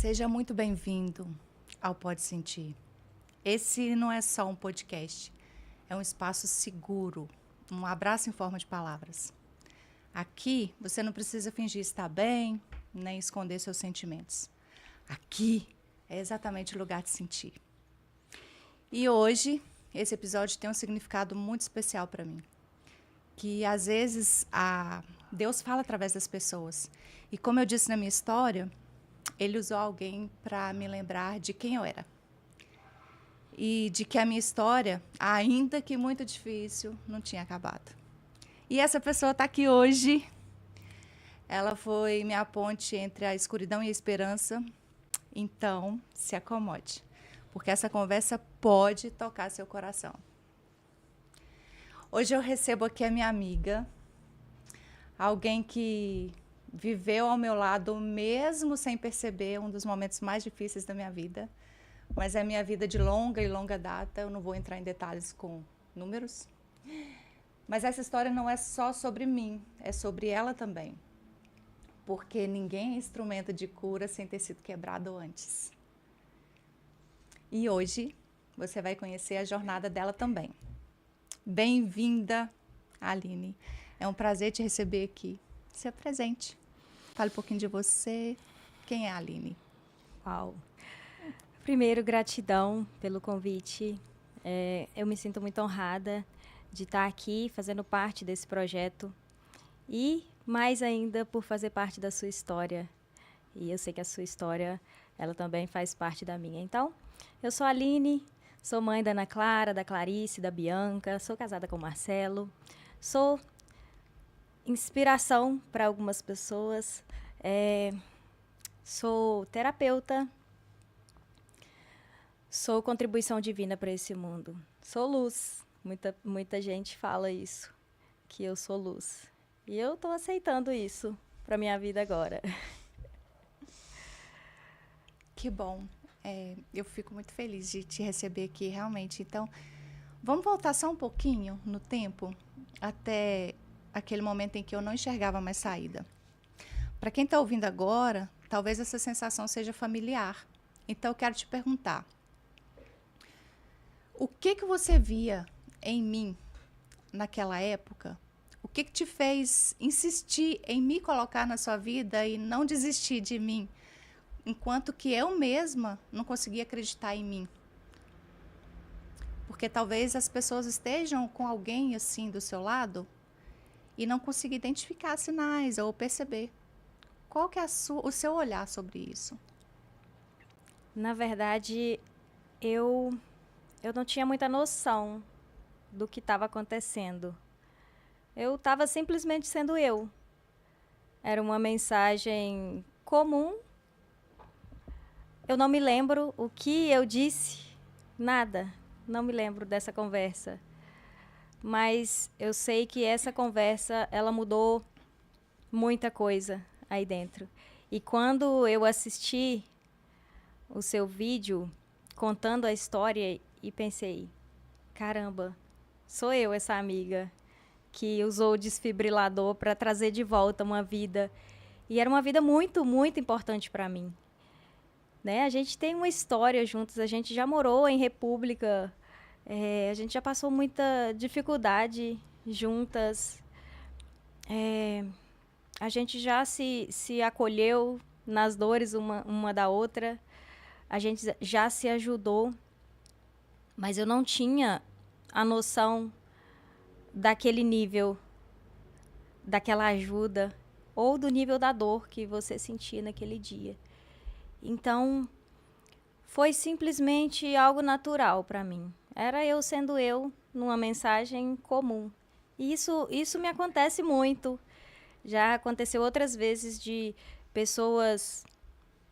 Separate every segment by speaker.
Speaker 1: Seja muito bem-vindo ao Pode Sentir. Esse não é só um podcast, é um espaço seguro, um abraço em forma de palavras. Aqui você não precisa fingir estar bem, nem esconder seus sentimentos. Aqui é exatamente o lugar de sentir. E hoje, esse episódio tem um significado muito especial para mim. Que às vezes Deus fala através das pessoas. E como eu disse na minha história, Ele usou alguém para me lembrar de quem eu era. E de que a minha história, ainda que muito difícil, não tinha acabado. E essa pessoa está aqui hoje. Ela foi minha ponte entre a escuridão e a esperança. Então, se acomode, porque essa conversa pode tocar seu coração. Hoje eu recebo aqui a minha amiga, alguém que viveu ao meu lado, mesmo sem perceber, um dos momentos mais difíceis da minha vida. Mas é minha vida de longa data, eu não vou entrar em detalhes com números. Mas essa história não é só sobre mim, é sobre ela também. Porque ninguém é instrumento de cura sem ter sido quebrado antes. E hoje você vai conhecer a jornada dela também. Bem-vinda, Aline. É um prazer te receber aqui. Se apresente. Fale um pouquinho de você. Quem é a Aline?
Speaker 2: Uau! Primeiro, gratidão pelo convite. Eu me sinto muito honrada de estar aqui fazendo parte desse projeto e mais ainda por fazer parte da sua história. E eu sei que a sua história, ela também faz parte da minha. Então, eu sou a Aline, sou mãe da Ana Clara, da Clarice, da Bianca, sou casada com o Marcelo, sou inspiração para algumas pessoas, sou terapeuta, sou contribuição divina para esse mundo. Sou luz. Muita gente fala isso, que eu sou luz. E eu estou aceitando isso para minha vida agora.
Speaker 1: Que bom. Eu fico muito feliz de te receber aqui, realmente. Então, vamos voltar só um pouquinho no tempo, até aquele momento em que eu não enxergava mais saída. Para quem está ouvindo agora, talvez essa sensação seja familiar. Então, eu quero te perguntar. O que você via em mim naquela época? O que te fez insistir em me colocar na sua vida e não desistir de mim, enquanto que eu mesma não conseguia acreditar em mim? Porque talvez as pessoas estejam com alguém assim do seu lado e não consigam identificar sinais ou perceber. Qual que é o seu olhar sobre isso?
Speaker 2: Na verdade, eu não tinha muita noção do que estava acontecendo. Eu estava simplesmente sendo eu. Era uma mensagem comum. Eu não me lembro o que eu disse, nada. Não me lembro dessa conversa. Mas eu sei que essa conversa, ela mudou muita coisa aí dentro. E quando eu assisti o seu vídeo contando a história e pensei, caramba, sou eu essa amiga que usou o desfibrilador para trazer de volta uma vida. E era uma vida muito, muito importante para mim. Né? A gente tem uma história juntos, a gente já morou em república, a gente já passou muita dificuldade juntas. A gente já se acolheu nas dores uma da outra. A gente já se ajudou. Mas eu não tinha a noção daquele nível, daquela ajuda, ou do nível da dor que você sentia naquele dia. Então, foi simplesmente algo natural para mim. Era eu sendo eu, numa mensagem comum. E isso me acontece muito. Já aconteceu outras vezes de pessoas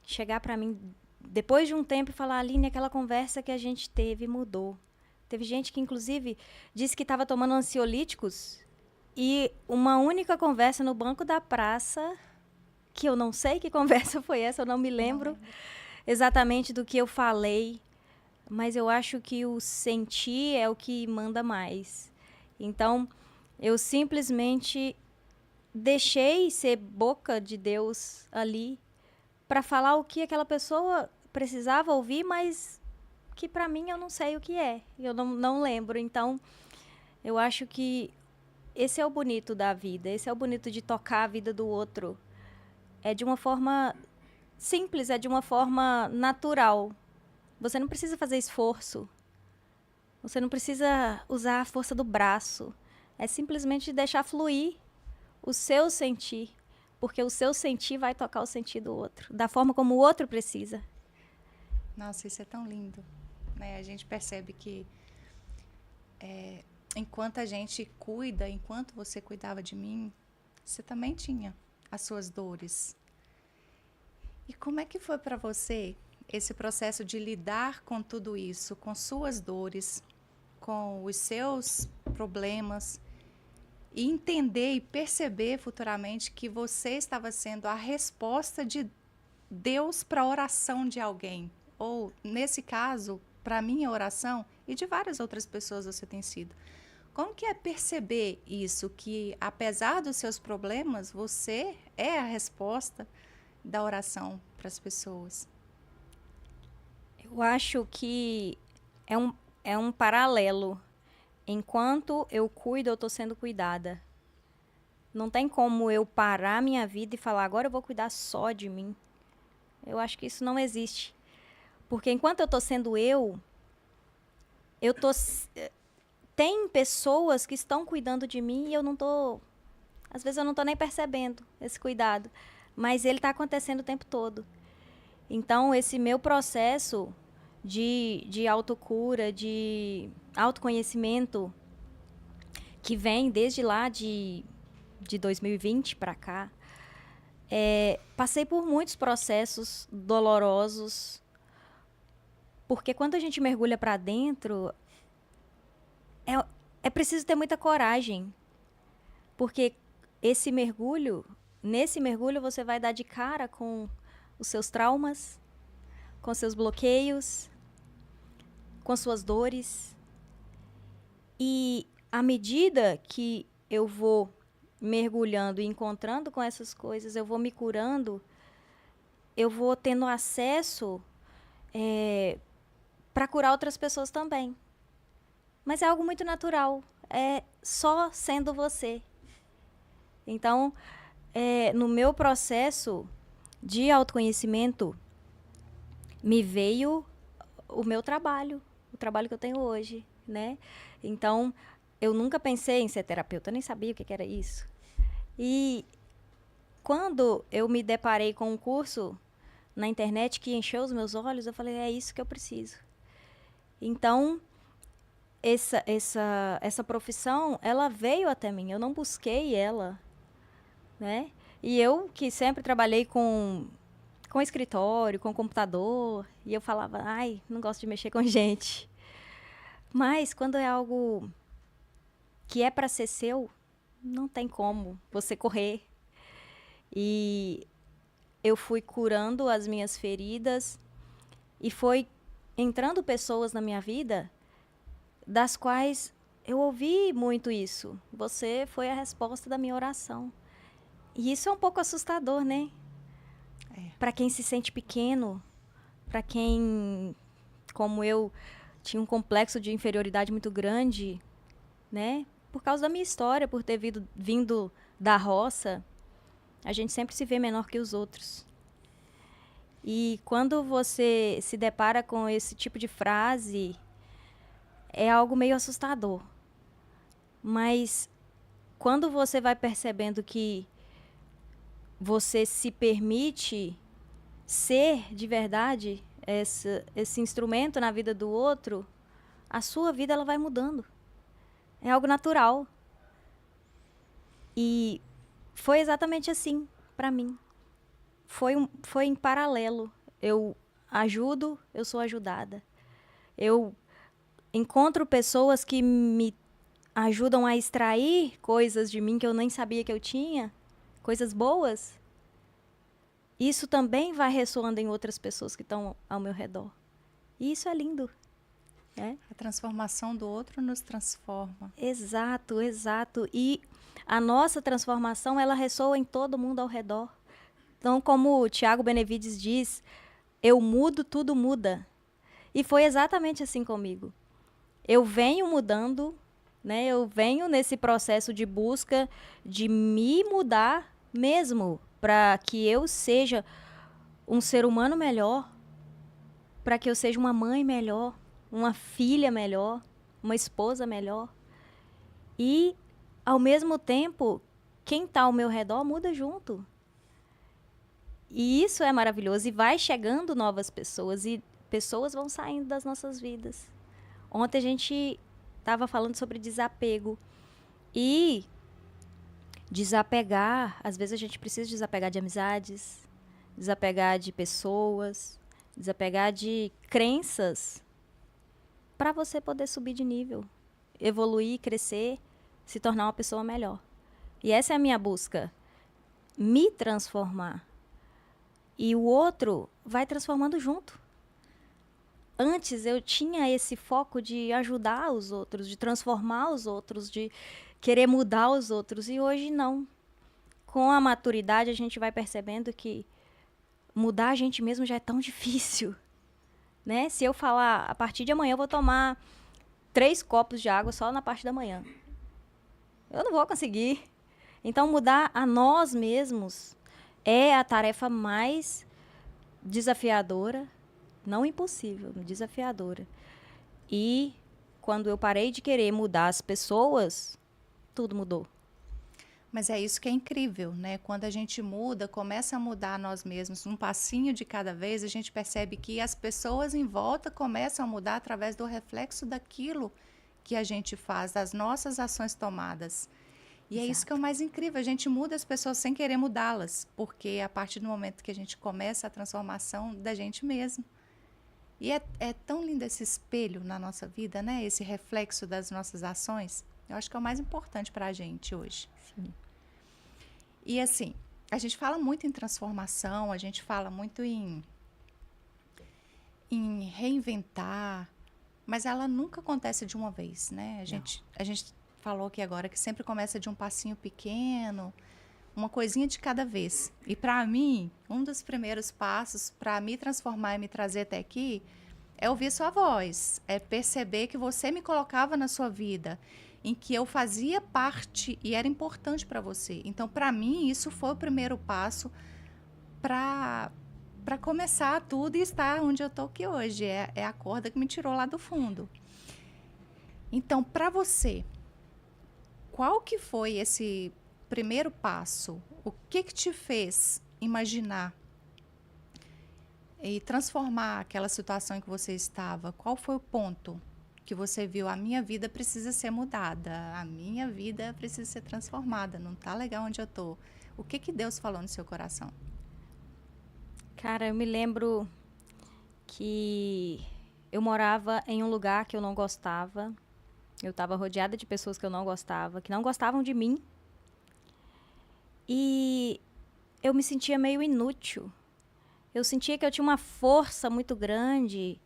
Speaker 2: chegar para mim depois de um tempo e falar, Aline, aquela conversa que a gente teve mudou. Teve gente que, inclusive, disse que estava tomando ansiolíticos e uma única conversa no banco da praça, que eu não sei que conversa foi essa, eu não me lembro exatamente do que eu falei, mas eu acho que o sentir é o que manda mais. Então, eu simplesmente deixei ser boca de Deus ali para falar o que aquela pessoa precisava ouvir, mas que para mim eu não sei o que é. Eu não lembro. Então, eu acho que esse é o bonito da vida. Esse é o bonito de tocar a vida do outro. É de uma forma simples, é de uma forma natural. Você não precisa fazer esforço. Você não precisa usar a força do braço. É simplesmente deixar fluir o seu sentir. Porque o seu sentir vai tocar o sentir do outro. Da forma como o outro precisa.
Speaker 1: Nossa, isso é tão lindo. Né? A gente percebe que enquanto a gente cuida, enquanto você cuidava de mim, você também tinha as suas dores. E como é que foi para você esse processo de lidar com tudo isso, com suas dores, com os seus problemas, e entender e perceber futuramente que você estava sendo a resposta de Deus para a oração de alguém? Ou, nesse caso, para a minha oração e de várias outras pessoas você tem sido. Como que é perceber isso, que apesar dos seus problemas, você é a resposta da oração para as pessoas?
Speaker 2: Eu acho que é um paralelo. Enquanto eu cuido, eu estou sendo cuidada. Não tem como eu parar minha vida e falar, agora eu vou cuidar só de mim. Eu acho que isso não existe. Porque enquanto eu estou sendo eu tô... Tem pessoas que estão cuidando de mim e eu não estou... Às vezes eu não estou nem percebendo esse cuidado. Mas ele está acontecendo o tempo todo. Então, esse meu processo de autocura, de autoconhecimento, que vem desde lá de 2020 para cá, passei por muitos processos dolorosos, porque quando a gente mergulha para dentro, é preciso ter muita coragem, porque nesse mergulho você vai dar de cara com os seus traumas, com seus bloqueios, com suas dores. E à medida que eu vou mergulhando e encontrando com essas coisas, eu vou me curando, eu vou tendo acesso para curar outras pessoas também. Mas é algo muito natural, é só sendo você. Então, no meu processo de autoconhecimento, me veio o meu trabalho, o trabalho que eu tenho hoje, né? Então, eu nunca pensei em ser terapeuta, eu nem sabia o que era isso. E quando eu me deparei com um curso na internet que encheu os meus olhos, eu falei, é isso que eu preciso. Então, essa profissão, ela veio até mim, eu não busquei ela, né? E eu que sempre trabalhei com escritório, com computador, e eu falava, ai, não gosto de mexer com gente. Mas quando é algo que é para ser seu, não tem como você correr. E eu fui curando as minhas feridas e foi entrando pessoas na minha vida das quais eu ouvi muito isso. Você foi a resposta da minha oração. E isso é um pouco assustador, né? Para quem se sente pequeno, para quem, como eu, tinha um complexo de inferioridade muito grande, né? Por causa da minha história, por ter vindo da roça, a gente sempre se vê menor que os outros. E quando você se depara com esse tipo de frase, é algo meio assustador. Mas quando você vai percebendo que você se permite ser de verdade esse instrumento na vida do outro, a sua vida ela vai mudando. É algo natural. E foi exatamente assim para mim. Foi em paralelo. Eu ajudo, eu sou ajudada. Eu encontro pessoas que me ajudam a extrair coisas de mim que eu nem sabia que eu tinha, coisas boas. Isso também vai ressoando em outras pessoas que estão ao meu redor. E isso é lindo. É?
Speaker 1: A transformação do outro nos transforma.
Speaker 2: Exato, exato. E a nossa transformação, ela ressoa em todo mundo ao redor. Então, como o Tiago Benevides diz, eu mudo, tudo muda. E foi exatamente assim comigo. Eu venho mudando, né? Eu venho nesse processo de busca de me mudar mesmo, para que eu seja um ser humano melhor, para que eu seja uma mãe melhor, uma filha melhor, uma esposa melhor. E, ao mesmo tempo, quem está ao meu redor muda junto. E isso é maravilhoso. E vai chegando novas pessoas. E pessoas vão saindo das nossas vidas. Ontem a gente estava falando sobre desapego. E desapegar, às vezes a gente precisa desapegar de amizades, desapegar de pessoas, desapegar de crenças, para você poder subir de nível, evoluir, crescer, se tornar uma pessoa melhor. E essa é a minha busca, me transformar. E o outro vai transformando junto. Antes eu tinha esse foco de ajudar os outros, de transformar os outros, de querer mudar os outros. E hoje não. Com a maturidade a gente vai percebendo que mudar a gente mesmo já é tão difícil. Né? Se eu falar, a partir de amanhã eu vou tomar 3 copos de água só na parte da manhã. Eu não vou conseguir. Então mudar a nós mesmos é a tarefa mais desafiadora, não impossível, desafiadora. E quando eu parei de querer mudar as pessoas, tudo mudou.
Speaker 1: Mas é isso que é incrível, né? Quando a gente muda, começa a mudar nós mesmos, um passinho de cada vez, a gente percebe que as pessoas em volta começam a mudar através do reflexo daquilo que a gente faz, das nossas ações tomadas. E é isso que é o mais incrível, a gente muda as pessoas sem querer mudá-las, porque é a partir do momento que a gente começa a transformação da gente mesmo. E é tão lindo esse espelho na nossa vida, né? Esse reflexo das nossas ações. Eu acho que é o mais importante para a gente hoje.
Speaker 2: Sim.
Speaker 1: E assim, a gente fala muito em transformação, a gente fala muito em reinventar, mas ela nunca acontece de uma vez, né? A gente falou aqui agora que sempre começa de um passinho pequeno, uma coisinha de cada vez. E para mim, um dos primeiros passos para me transformar e me trazer até aqui é ouvir sua voz, é perceber que você me colocava na sua vida, em que eu fazia parte e era importante para você. Então, para mim, isso foi o primeiro passo para começar tudo e estar onde eu estou aqui hoje. É a corda que me tirou lá do fundo. Então, para você, qual que foi esse primeiro passo? O que te fez imaginar e transformar aquela situação em que você estava? Qual foi o ponto que você viu? A minha vida precisa ser mudada, a minha vida precisa ser transformada, não tá legal onde eu tô. O que Deus falou no seu coração?
Speaker 2: Cara, eu me lembro que eu morava em um lugar que eu não gostava. Eu estava rodeada de pessoas que eu não gostava, que não gostavam de mim. E eu me sentia meio inútil. Eu sentia que eu tinha uma força muito grande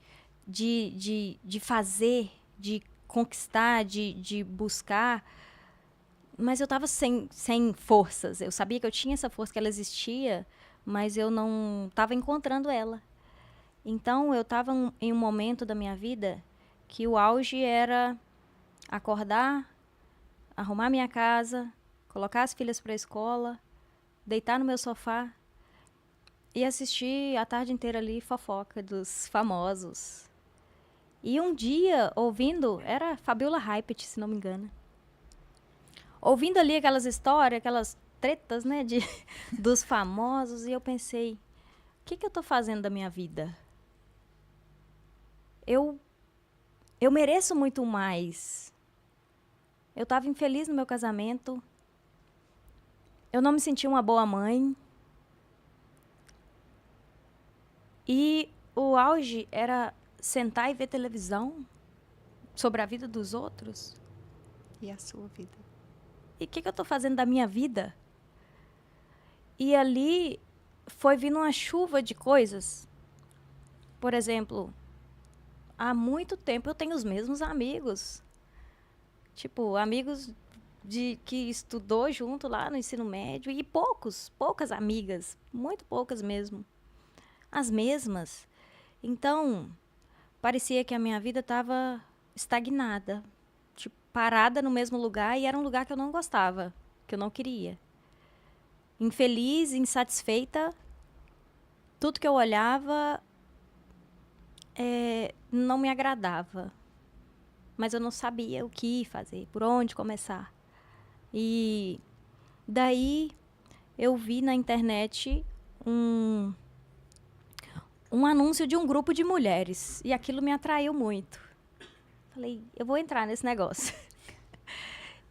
Speaker 2: de fazer, de conquistar, de buscar. Mas eu estava sem forças. Eu sabia que eu tinha essa força, que ela existia, mas eu não estava encontrando ela. Então, eu estava em um momento da minha vida que o auge era acordar, arrumar minha casa, colocar as filhas para a escola, deitar no meu sofá e assistir a tarde inteira ali fofoca dos famosos. E um dia, ouvindo, era Fabiola Hypert, se não me engano. Ouvindo ali aquelas histórias, aquelas tretas, né, dos famosos, e eu pensei, o que eu tô fazendo da minha vida? Eu mereço muito mais. Eu estava infeliz no meu casamento. Eu não me sentia uma boa mãe. E o auge era sentar e ver televisão sobre a vida dos outros.
Speaker 1: E a sua vida?
Speaker 2: E o que eu estou fazendo da minha vida? E ali foi vindo uma chuva de coisas. Por exemplo, há muito tempo eu tenho os mesmos amigos. Tipo, amigos que estudou junto lá no ensino médio, e poucas amigas, muito poucas mesmo. As mesmas. Então, parecia que a minha vida estava estagnada, tipo, parada no mesmo lugar, e era um lugar que eu não gostava, que eu não queria. Infeliz, insatisfeita, tudo que eu olhava não me agradava. Mas eu não sabia o que fazer, por onde começar. E daí eu vi na internet um anúncio de um grupo de mulheres. E aquilo me atraiu muito. Falei, eu vou entrar nesse negócio.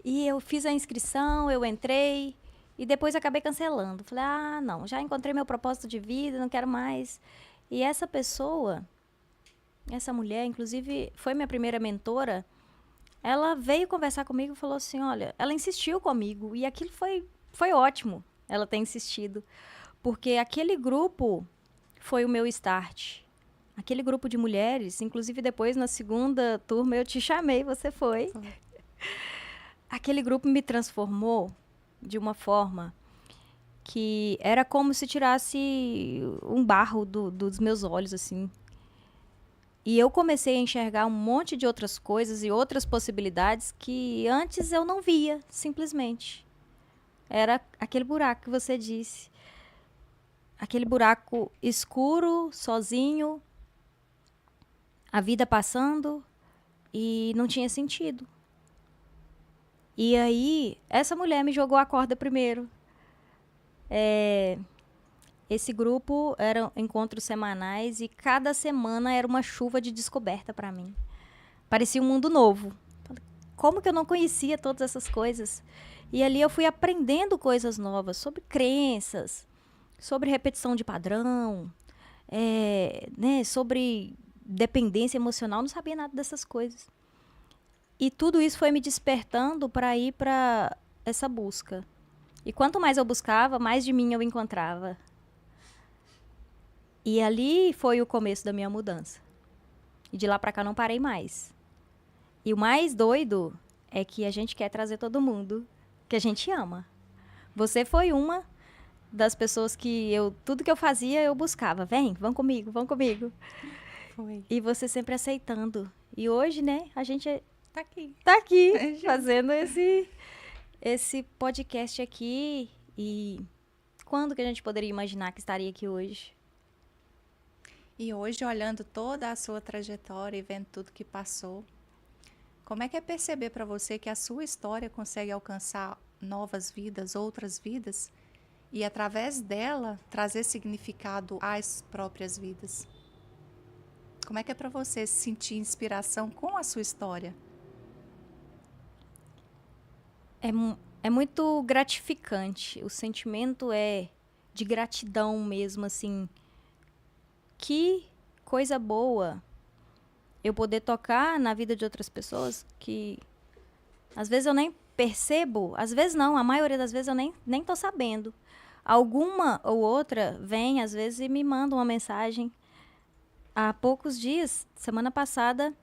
Speaker 2: E eu fiz a inscrição, eu entrei. E depois acabei cancelando. Falei, não, já encontrei meu propósito de vida, não quero mais. E essa pessoa, essa mulher, inclusive, foi minha primeira mentora. Ela veio conversar comigo e falou assim, olha, ela insistiu comigo. E aquilo foi ótimo, ela ter insistido. Porque aquele grupo foi o meu start. Aquele grupo de mulheres, inclusive depois na segunda turma eu te chamei, você foi. Aquele grupo me transformou de uma forma que era como se tirasse um barro dos meus olhos, assim. E eu comecei a enxergar um monte de outras coisas e outras possibilidades que antes eu não via, simplesmente. Era aquele buraco que você disse. Aquele buraco escuro, sozinho, a vida passando e não tinha sentido. E aí, essa mulher me jogou a corda primeiro. Esse grupo eram encontros semanais e cada semana era uma chuva de descoberta para mim. Parecia um mundo novo. Como que eu não conhecia todas essas coisas? E ali eu fui aprendendo coisas novas sobre crenças, sobre repetição de padrão, sobre dependência emocional. Não sabia nada dessas coisas. E tudo isso foi me despertando para ir para essa busca. E quanto mais eu buscava, mais de mim eu encontrava. E ali foi o começo da minha mudança. E de lá para cá não parei mais. E o mais doido é que a gente quer trazer todo mundo que a gente ama. Você foi uma das pessoas que tudo que eu fazia, eu buscava. Vão comigo, vão comigo.
Speaker 1: Foi.
Speaker 2: E você sempre aceitando. E hoje, né, a gente
Speaker 1: Tá aqui.
Speaker 2: tá aqui fazendo esse podcast aqui. E quando que a gente poderia imaginar que estaria aqui hoje?
Speaker 1: E hoje, olhando toda a sua trajetória e vendo tudo que passou, como é que é perceber para você que a sua história consegue alcançar novas vidas, outras vidas, e através dela trazer significado às próprias vidas? Como é que é para você sentir inspiração com a sua história?
Speaker 2: É muito gratificante. O sentimento é de gratidão mesmo, assim. Que coisa boa eu poder tocar na vida de outras pessoas que às vezes eu nem percebo, às vezes não, a maioria das vezes eu nem tô sabendo. Alguma ou outra vem, às vezes, e me manda uma mensagem. Há poucos dias, semana passada,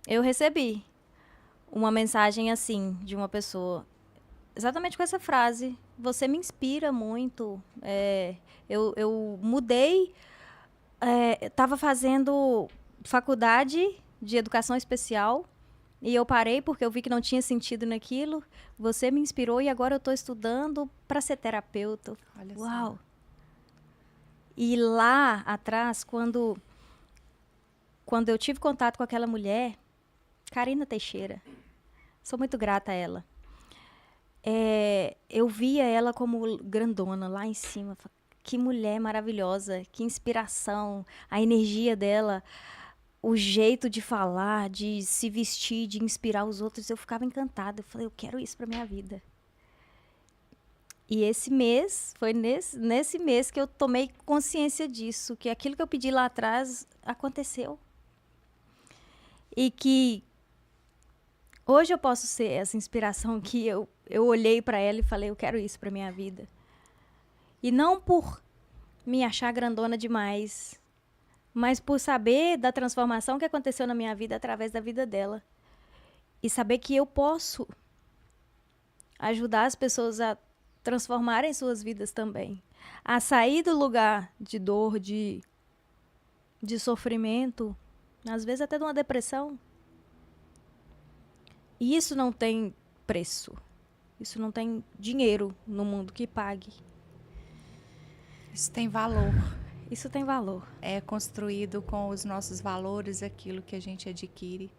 Speaker 2: eu recebi uma mensagem assim, de uma pessoa, exatamente com essa frase: você me inspira muito. Eu mudei, estava fazendo faculdade de educação especial e eu parei porque eu vi que não tinha sentido naquilo. Você me inspirou e agora eu estou estudando para ser terapeuta.
Speaker 1: Olha
Speaker 2: Uau!
Speaker 1: só.
Speaker 2: E lá atrás, quando eu tive contato com aquela mulher, Karina Teixeira, sou muito grata a ela. Eu via ela como grandona lá em cima. Que mulher maravilhosa, que inspiração, a energia dela, o jeito de falar, de se vestir, de inspirar os outros. Eu ficava encantada. Eu falei, eu quero isso para minha vida. E esse mês, foi nesse mês que eu tomei consciência disso, que aquilo que eu pedi lá atrás aconteceu. E que hoje eu posso ser essa inspiração que eu olhei para ela e falei, eu quero isso para minha vida. E não por me achar grandona demais, mas por saber da transformação que aconteceu na minha vida através da vida dela. E saber que eu posso ajudar as pessoas a transformarem suas vidas também, a sair do lugar de dor, de sofrimento, às vezes até de uma depressão. E isso não tem preço. Isso não tem dinheiro no mundo que pague.
Speaker 1: Isso tem valor.
Speaker 2: Isso tem valor.
Speaker 1: É construído com os nossos valores aquilo que a gente adquire.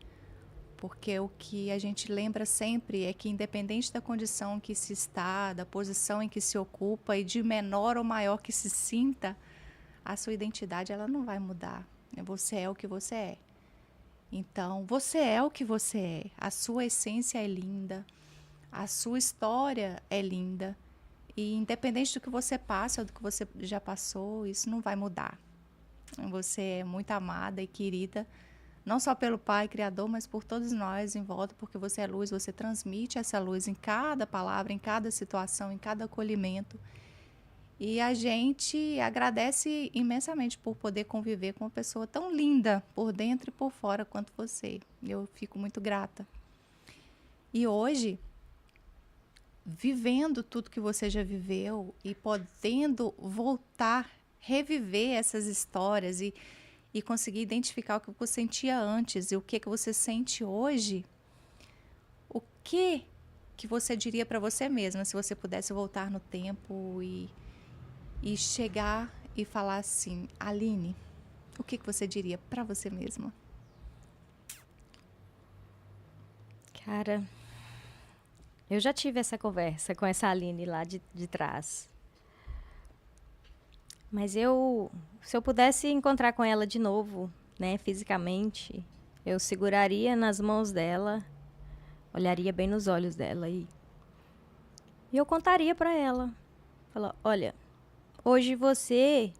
Speaker 1: Porque o que a gente lembra sempre é que, independente da condição em que se está, da posição em que se ocupa e de menor ou maior que se sinta, a sua identidade ela não vai mudar. Você é o que você é. Então, você é o que você é. A sua essência é linda. A sua história é linda. E independente do que você passa ou do que você já passou, isso não vai mudar. Você é muito amada e querida, não só pelo Pai Criador, mas por todos nós em volta, porque você é luz, você transmite essa luz em cada palavra, em cada situação, em cada acolhimento. E a gente agradece imensamente por poder conviver com uma pessoa tão linda, por dentro e por fora, quanto você. Eu fico muito grata. E hoje, vivendo tudo que você já viveu e podendo voltar, reviver essas histórias e conseguir identificar o que você sentia antes e o que você sente hoje, o que você diria para você mesma se você pudesse voltar no tempo e chegar e falar assim, Aline, o que você diria para você mesma?
Speaker 2: Cara, eu já tive essa conversa com essa Aline lá de trás. Mas se eu pudesse encontrar com ela de novo, né, fisicamente, eu seguraria nas mãos dela, olharia bem nos olhos dela e eu contaria para ela. Falar, olha, hoje você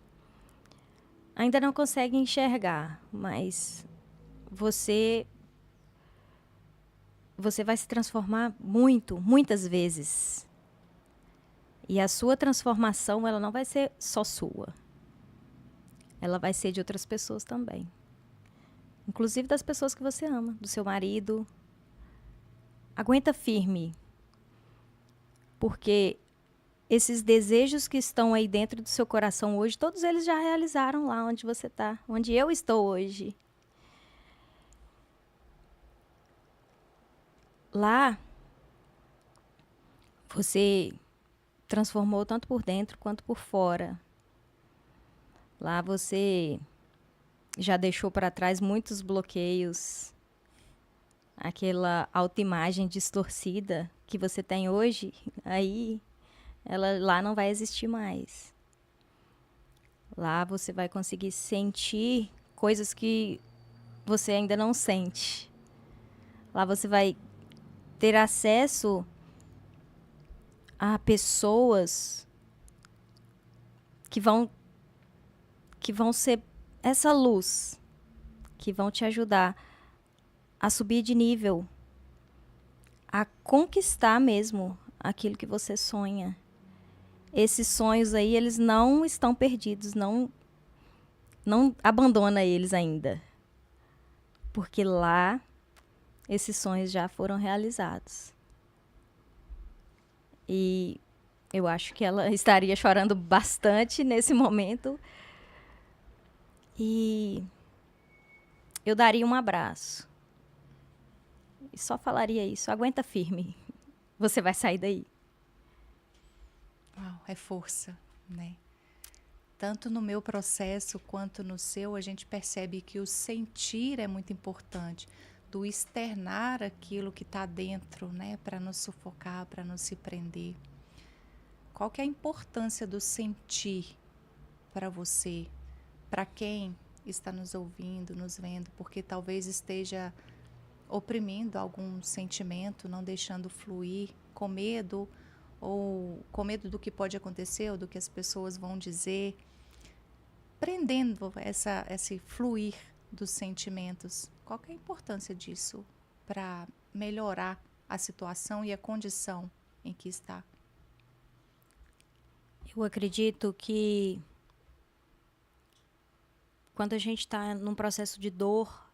Speaker 2: ainda não consegue enxergar, mas você vai se transformar muitas vezes. E a sua transformação, ela não vai ser só sua. Ela vai ser de outras pessoas também. Inclusive das pessoas que você ama, do seu marido. Aguenta firme. Porque esses desejos que estão aí dentro do seu coração hoje, todos eles já realizaram lá onde você está, onde eu estou hoje. Lá, você transformou tanto por dentro quanto por fora. Lá você já deixou para trás muitos bloqueios. Aquela autoimagem distorcida que você tem hoje, aí ela lá não vai existir mais. Lá você vai conseguir sentir coisas que você ainda não sente. Lá você vai ter acesso a pessoas que vão ser essa luz, que vão te ajudar a subir de nível, a conquistar mesmo aquilo que você sonha. Esses sonhos aí, eles não estão perdidos, não abandona eles ainda. Porque lá, esses sonhos já foram realizados. E eu acho que ela estaria chorando bastante nesse momento. E eu daria um abraço. E só falaria isso, aguenta firme. Você vai sair daí.
Speaker 1: Uau, é força, né? Tanto no meu processo quanto no seu, a gente percebe que o sentir é muito importante, do externar aquilo que está dentro, né, para nos sufocar, para nos se prender. Qual que é a importância do sentir para você, para quem está nos ouvindo, nos vendo, porque talvez esteja oprimindo algum sentimento, não deixando fluir, com medo, ou com medo do que pode acontecer, ou do que as pessoas vão dizer, prendendo esse fluir dos sentimentos. Qual que é a importância disso para melhorar a situação e a condição em que está?
Speaker 2: Eu acredito que quando a gente está num processo de dor,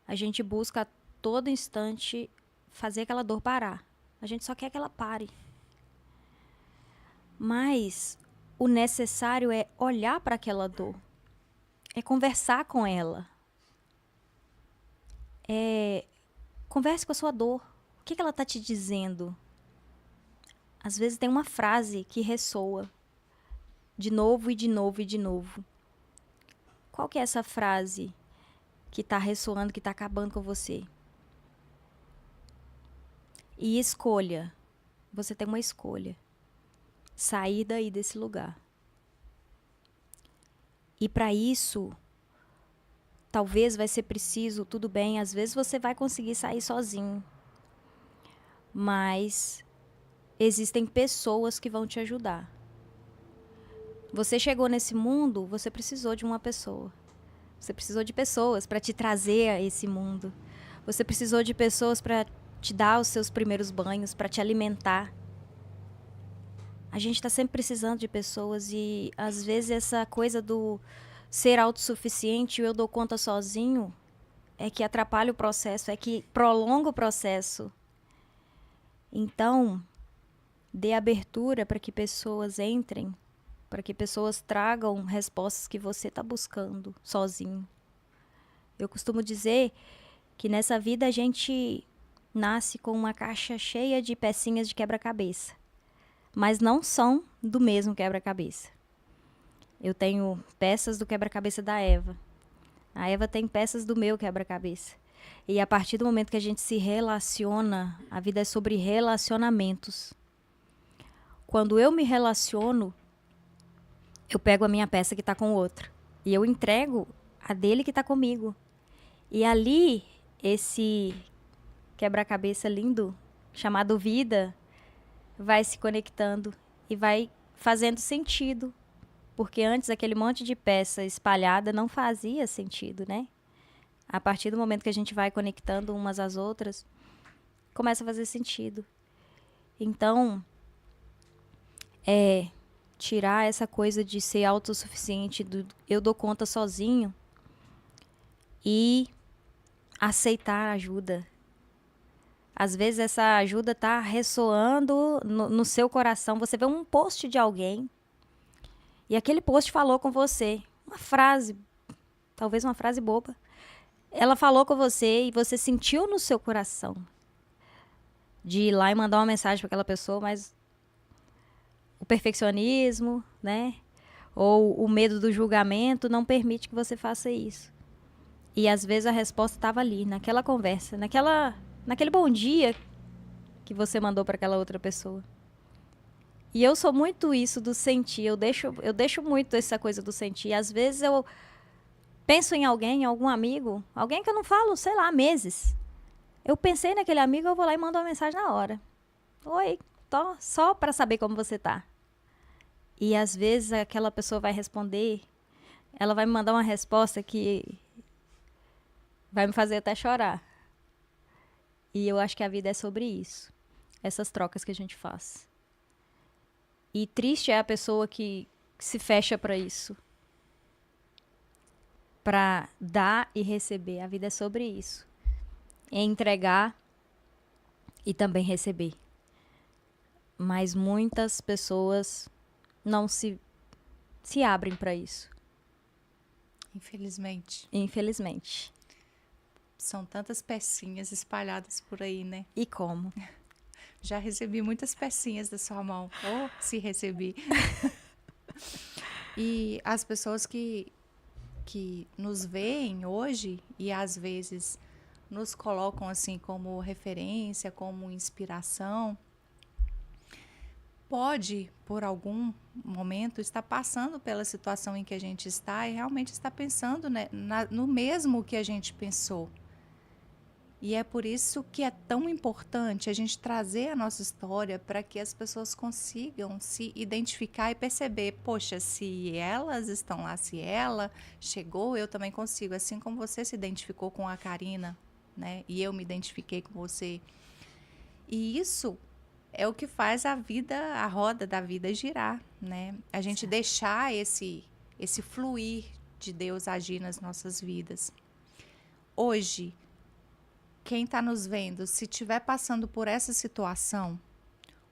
Speaker 2: a gente busca a todo instante fazer aquela dor parar. A gente só quer que ela pare. Mas o necessário é olhar para aquela dor. É conversar com ela. Converse com a sua dor. O que ela está te dizendo? Às vezes tem uma frase que ressoa. De novo e de novo e de novo. Qual que é essa frase que está ressoando, que está acabando com você? E escolha. Você tem uma escolha. Sair daí desse lugar. E para isso, talvez vai ser preciso, tudo bem, às vezes você vai conseguir sair sozinho. Mas existem pessoas que vão te ajudar. Você chegou nesse mundo, você precisou de uma pessoa. Você precisou de pessoas para te trazer a esse mundo. Você precisou de pessoas para te dar os seus primeiros banhos, para te alimentar. A gente está sempre precisando de pessoas e, às vezes, essa coisa do ser autossuficiente, eu dou conta sozinho, é que atrapalha o processo, é que prolonga o processo. Então, dê abertura para que pessoas entrem, para que pessoas tragam respostas que você está buscando sozinho. Eu costumo dizer que nessa vida a gente nasce com uma caixa cheia de pecinhas de quebra-cabeça, mas não são do mesmo quebra-cabeça. Eu tenho peças do quebra-cabeça da Eva. A Eva tem peças do meu quebra-cabeça. E a partir do momento que a gente se relaciona, a vida é sobre relacionamentos. Quando eu me relaciono, eu pego a minha peça que está com o outro. E eu entrego a dele que está comigo. E ali, esse quebra-cabeça lindo, chamado vida, vai se conectando e vai fazendo sentido. Porque antes aquele monte de peça espalhada não fazia sentido, né? A partir do momento que a gente vai conectando umas às outras, começa a fazer sentido. Então, tirar essa coisa de ser autossuficiente, eu dou conta sozinho, e aceitar ajuda. Às vezes essa ajuda está ressoando no seu coração. Você vê um post de alguém e aquele post falou com você. Uma frase, talvez uma frase boba. Ela falou com você e você sentiu no seu coração de ir lá e mandar uma mensagem para aquela pessoa, mas o perfeccionismo, né? Ou o medo do julgamento não permite que você faça isso. E às vezes a resposta estava ali, naquela conversa, naquele bom dia que você mandou para aquela outra pessoa. E eu sou muito isso do sentir, eu deixo muito essa coisa do sentir. Às vezes eu penso em alguém, em algum amigo, alguém que eu não falo, sei lá, meses. Eu pensei naquele amigo, eu vou lá e mando uma mensagem na hora. Oi, tô só para saber como você tá. E às vezes aquela pessoa vai responder, ela vai me mandar uma resposta que vai me fazer até chorar. E eu acho que a vida é sobre isso. Essas trocas que a gente faz. E triste é a pessoa que se fecha para isso. Para dar e receber. A vida é sobre isso. É entregar e também receber. Mas muitas pessoas não se abrem para isso.
Speaker 1: Infelizmente.
Speaker 2: Infelizmente.
Speaker 1: São tantas pecinhas espalhadas por aí, né?
Speaker 2: E como?
Speaker 1: Já recebi muitas pecinhas da sua mão. Ou se recebi. E as pessoas que nos veem hoje e às vezes nos colocam assim como referência, como inspiração, pode, por algum momento, estar passando pela situação em que a gente está e realmente está pensando, né, no mesmo que a gente pensou. E é por isso que é tão importante a gente trazer a nossa história para que as pessoas consigam se identificar e perceber, poxa, se elas estão lá, se ela chegou, eu também consigo. Assim como você se identificou com a Karina, né? E eu me identifiquei com você. E isso é o que faz a roda da vida girar, né? A gente deixar esse fluir de Deus agir nas nossas vidas. Hoje, quem está nos vendo, se estiver passando por essa situação,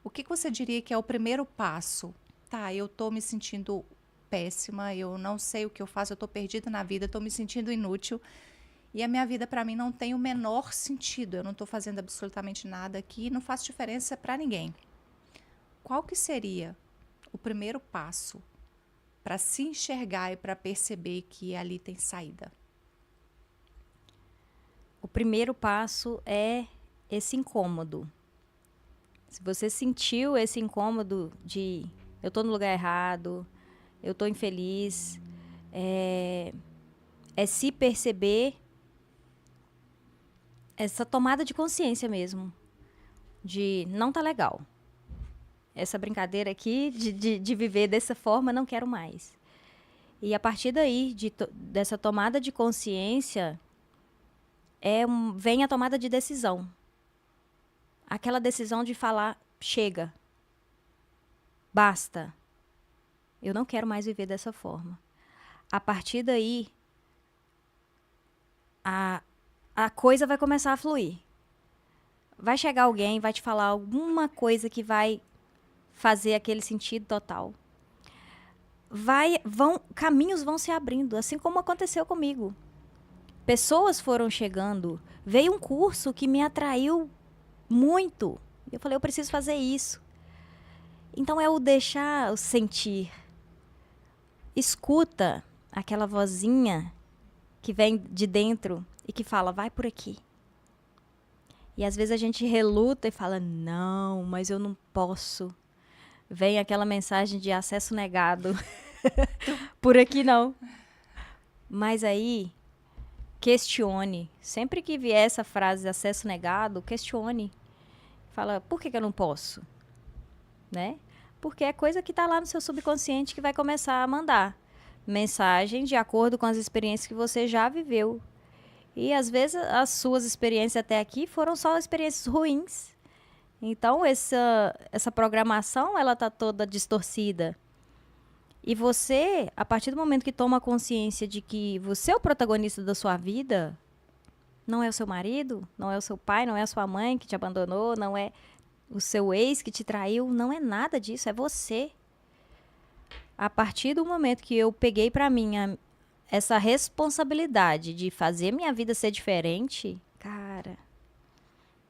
Speaker 1: o que você diria que é o primeiro passo? Tá, eu estou me sentindo péssima, eu não sei o que eu faço, eu estou perdida na vida, estou me sentindo inútil e a minha vida para mim não tem o menor sentido, eu não estou fazendo absolutamente nada aqui, não faz diferença para ninguém. Qual que seria o primeiro passo para se enxergar e para perceber que ali tem saída?
Speaker 2: O primeiro passo é esse incômodo. Se você sentiu esse incômodo de eu tô no lugar errado, eu tô infeliz, é se perceber essa tomada de consciência mesmo, de não tá legal. Essa brincadeira aqui de viver dessa forma, não quero mais. E a partir daí, dessa tomada de consciência, vem a tomada de decisão. Aquela decisão de falar, chega, basta, eu não quero mais viver dessa forma. A partir daí, a coisa vai começar a fluir. Vai chegar alguém, vai te falar alguma coisa que vai fazer aquele sentido total. Caminhos vão se abrindo, assim como aconteceu comigo. Pessoas foram chegando, veio um curso que me atraiu muito. Eu falei, eu preciso fazer isso. Então é o deixar, o sentir. Escuta aquela vozinha que vem de dentro e que fala, vai por aqui. E às vezes a gente reluta e fala, não, mas eu não posso. Vem aquela mensagem de acesso negado. Por aqui não. Mas aí, questione. Sempre que vier essa frase de acesso negado, questione. Fala, por que eu não posso? Né? Porque é coisa que está lá no seu subconsciente que vai começar a mandar mensagem de acordo com as experiências que você já viveu. E às vezes as suas experiências até aqui foram só experiências ruins. Então essa programação ela está toda distorcida. E você, a partir do momento que toma consciência de que você é o protagonista da sua vida, não é o seu marido, não é o seu pai, não é a sua mãe que te abandonou, não é o seu ex que te traiu, não é nada disso, é você. A partir do momento que eu peguei para mim essa responsabilidade de fazer minha vida ser diferente, cara,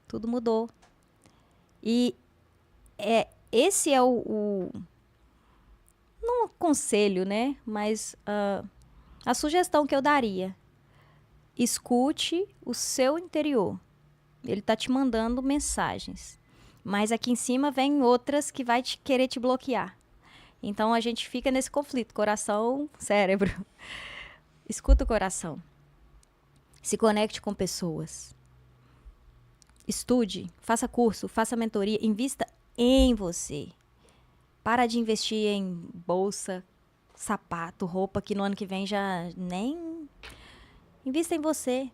Speaker 2: tudo mudou. E esse é não um conselho, né? Mas a sugestão que eu daria. Escute o seu interior. Ele está te mandando mensagens. Mas aqui em cima vem outras que vai querer te bloquear. Então a gente fica nesse conflito, coração, cérebro. Escuta o coração. Se conecte com pessoas. Estude, faça curso, faça mentoria, invista em você. Para de investir em bolsa, sapato, roupa, que no ano que vem já nem... Invista em você.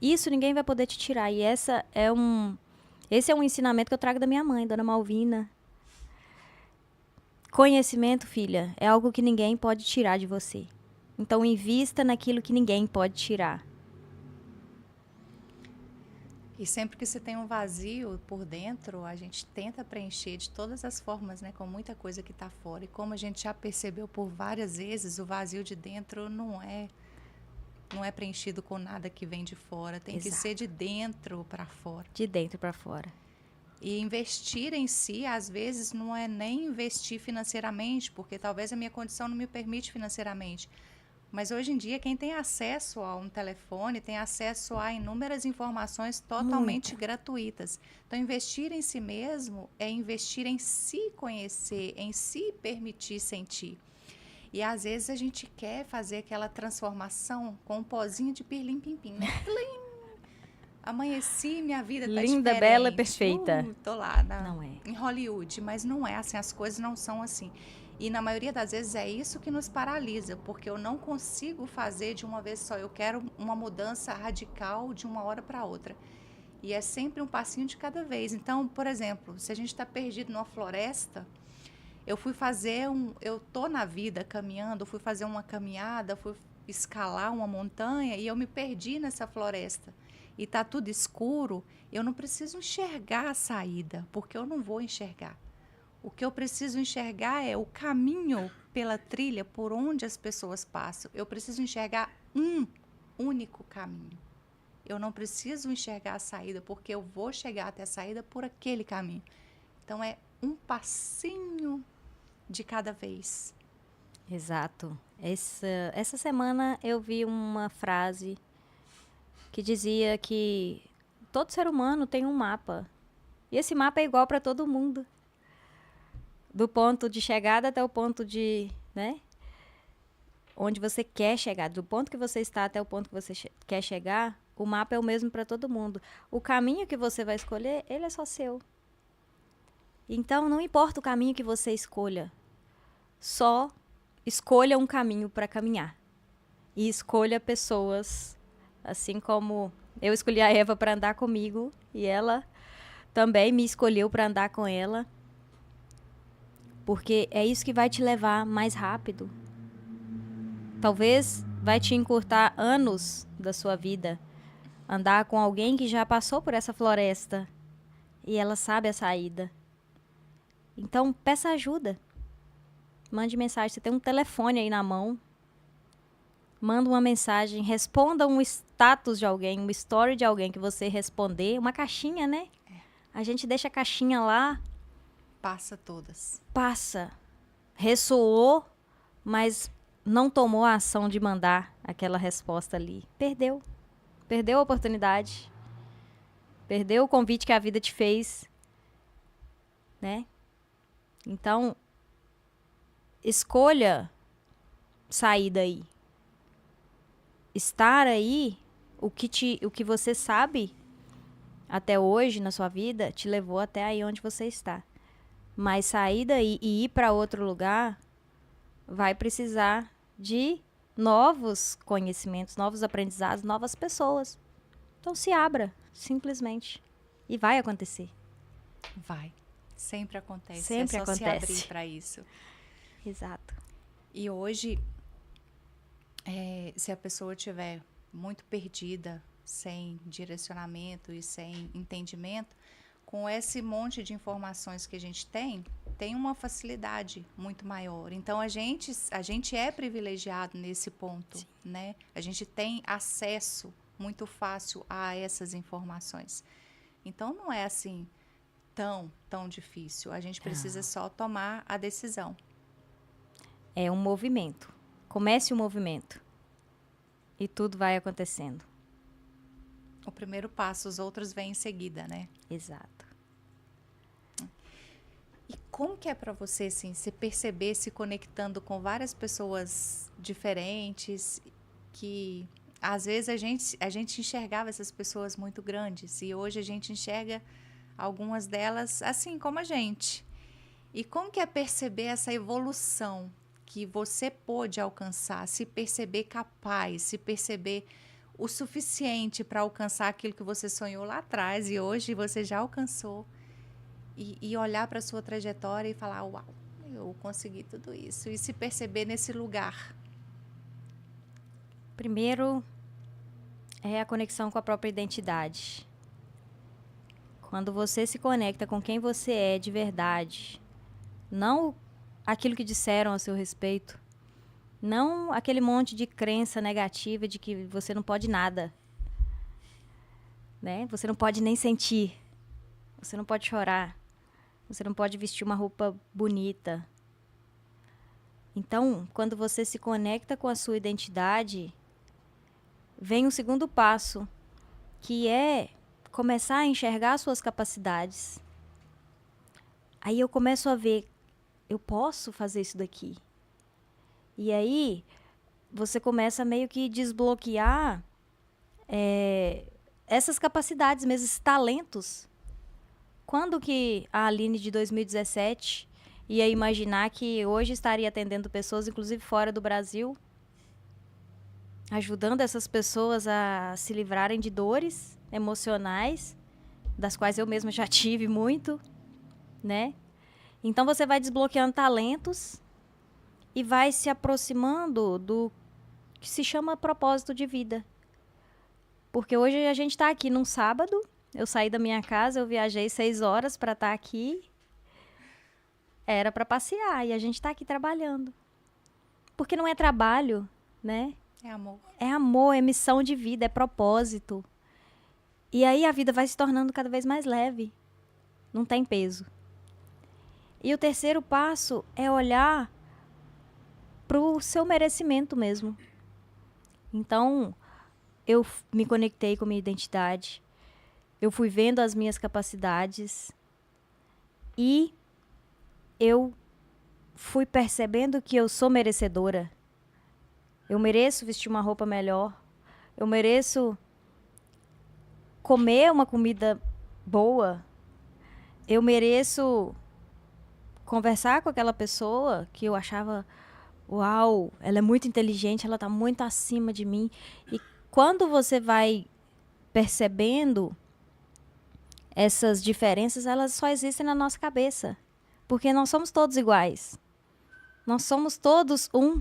Speaker 2: Isso ninguém vai poder te tirar. E esse é um ensinamento que eu trago da minha mãe, Dona Malvina. Conhecimento, filha, é algo que ninguém pode tirar de você. Então, invista naquilo que ninguém pode tirar.
Speaker 1: E sempre que você tem um vazio por dentro, a gente tenta preencher de todas as formas, né? Com muita coisa que está fora. E como a gente já percebeu por várias vezes, o vazio de dentro não é preenchido com nada que vem de fora. Tem que ser de dentro para fora.
Speaker 2: De dentro para fora.
Speaker 1: E investir em si, às vezes, não é nem investir financeiramente, porque talvez a minha condição não me permite financeiramente. Mas hoje em dia, quem tem acesso a um telefone tem acesso a inúmeras informações totalmente gratuitas. Então, investir em si mesmo é investir em se conhecer, em se permitir sentir. E às vezes a gente quer fazer aquela transformação com um pozinho de pirlim-pim-pim, né? Amanheci, minha vida tá diferente.
Speaker 2: Linda, bela, perfeita.
Speaker 1: Tô lá
Speaker 2: Não é.
Speaker 1: em Hollywood, mas não é assim, as coisas não são assim. E na maioria das vezes é isso que nos paralisa, porque eu não consigo fazer de uma vez só. Eu quero uma mudança radical de uma hora para outra. E é sempre um passinho de cada vez. Então, por exemplo, se a gente está perdido numa floresta, eu tô na vida caminhando, fui fazer uma caminhada, fui escalar uma montanha e eu me perdi nessa floresta. e tá tudo escuro, eu não preciso enxergar a saída, porque eu não vou enxergar. O que eu preciso enxergar é o caminho pela trilha por onde as pessoas passam. Eu preciso enxergar um único caminho. Eu não preciso enxergar a saída, porque eu vou chegar até a saída por aquele caminho. Então, é um passinho de cada vez.
Speaker 2: Exato. Essa semana eu vi uma frase que dizia que todo ser humano tem um mapa. E esse mapa é igual para todo mundo. Do ponto de chegada até o ponto de, né? Onde você quer chegar. Do ponto que você está até o ponto que você quer chegar, o mapa é o mesmo para todo mundo. O caminho que você vai escolher, ele é só seu. Então, não importa o caminho que você escolha. Só escolha um caminho para caminhar. E escolha pessoas, assim como eu escolhi a Eva para andar comigo e ela também me escolheu para andar com ela. Porque é isso que vai te levar mais rápido. Talvez vai te encurtar anos da sua vida. Andar com alguém que já passou por essa floresta e ela sabe a saída. Então, peça ajuda. Mande mensagem. Você tem um telefone aí na mão. Manda uma mensagem. Responda um status de alguém, um story de alguém que você responder. Uma caixinha, né? A gente deixa a caixinha lá.
Speaker 1: Passa todas.
Speaker 2: Passa. Ressoou, mas não tomou a ação de mandar aquela resposta ali. Perdeu. Perdeu a oportunidade. Perdeu o convite que a vida te fez. Né? Então, escolha sair daí. Estar aí, o que você sabe até hoje na sua vida te levou até aí onde você está. Mas sair daí e ir para outro lugar vai precisar de novos conhecimentos, novos aprendizados, novas pessoas. Então se abra, simplesmente. E vai acontecer.
Speaker 1: Vai. Sempre acontece.
Speaker 2: Sempre
Speaker 1: é só
Speaker 2: acontece.
Speaker 1: se abrir para isso.
Speaker 2: Exato.
Speaker 1: E hoje, se a pessoa estiver muito perdida, sem direcionamento e sem entendimento, com esse monte de informações que a gente tem uma facilidade muito maior. Então, a gente é privilegiado nesse ponto, né? A gente tem acesso muito fácil a essas informações. Então, não é assim tão difícil. A gente precisa só tomar a decisão.
Speaker 2: É um movimento. Comece o movimento. E tudo vai acontecendo.
Speaker 1: O primeiro passo, os outros vêm em seguida, né?
Speaker 2: Exato.
Speaker 1: E como que é para você, assim, se perceber se conectando com várias pessoas diferentes, que às vezes a gente enxergava essas pessoas muito grandes e hoje a gente enxerga algumas delas assim como a gente. E como que é perceber essa evolução que você pôde alcançar, se perceber capaz, se perceber o suficiente para alcançar aquilo que você sonhou lá atrás e hoje você já alcançou? E olhar para a sua trajetória e falar, uau, eu consegui tudo isso. E se perceber nesse lugar.
Speaker 2: Primeiro é a conexão com a própria identidade. Quando você se conecta com quem você é de verdade, não aquilo que disseram a seu respeito, não aquele monte de crença negativa de que você não pode nada, né? Você não pode nem sentir, você não pode chorar, você não pode vestir uma roupa bonita. Então, quando você se conecta com a sua identidade, vem o segundo passo, que é começar a enxergar as suas capacidades. Aí eu começo a ver, eu posso fazer isso daqui. E aí, você começa a meio que desbloquear essas capacidades mesmo, esses talentos. Quando que a Aline de 2017 ia imaginar que hoje estaria atendendo pessoas, inclusive fora do Brasil, ajudando essas pessoas a se livrarem de dores emocionais, das quais eu mesma já tive muito, né? Então você vai desbloqueando talentos e vai se aproximando do que se chama propósito de vida. Porque hoje a gente está aqui num sábado, eu saí da minha casa, eu viajei 6 horas para estar aqui. Era para passear e a gente está aqui trabalhando. Porque não é trabalho, né?
Speaker 1: É amor.
Speaker 2: É amor, é missão de vida, é propósito. E aí a vida vai se tornando cada vez mais leve. Não tem peso. E o terceiro passo é olhar para o seu merecimento mesmo. Então, eu me conectei com a minha identidade. Eu fui vendo as minhas capacidades. E eu fui percebendo que eu sou merecedora. Eu mereço vestir uma roupa melhor. Eu mereço comer uma comida boa. Eu mereço conversar com aquela pessoa que eu achava, uau, ela é muito inteligente, ela está muito acima de mim. E quando você vai percebendo essas diferenças, elas só existem na nossa cabeça. Porque nós somos todos iguais. Nós somos todos um.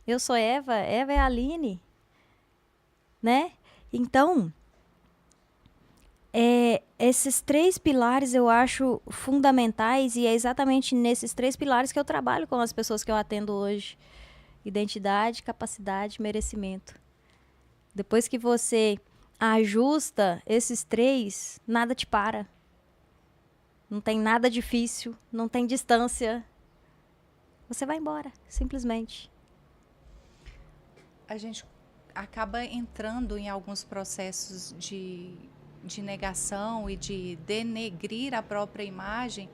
Speaker 2: Eu sou Eva, Eva é a Aline. Né? Então, esses 3 pilares eu acho fundamentais e é exatamente nesses 3 pilares que eu trabalho com as pessoas que eu atendo hoje. Identidade, capacidade, merecimento. Depois que você ajusta esses 3, nada te para. Não tem nada difícil, não tem distância. Você vai embora, simplesmente.
Speaker 1: A gente acaba entrando em alguns processos de negação e de denegrir a própria imagem,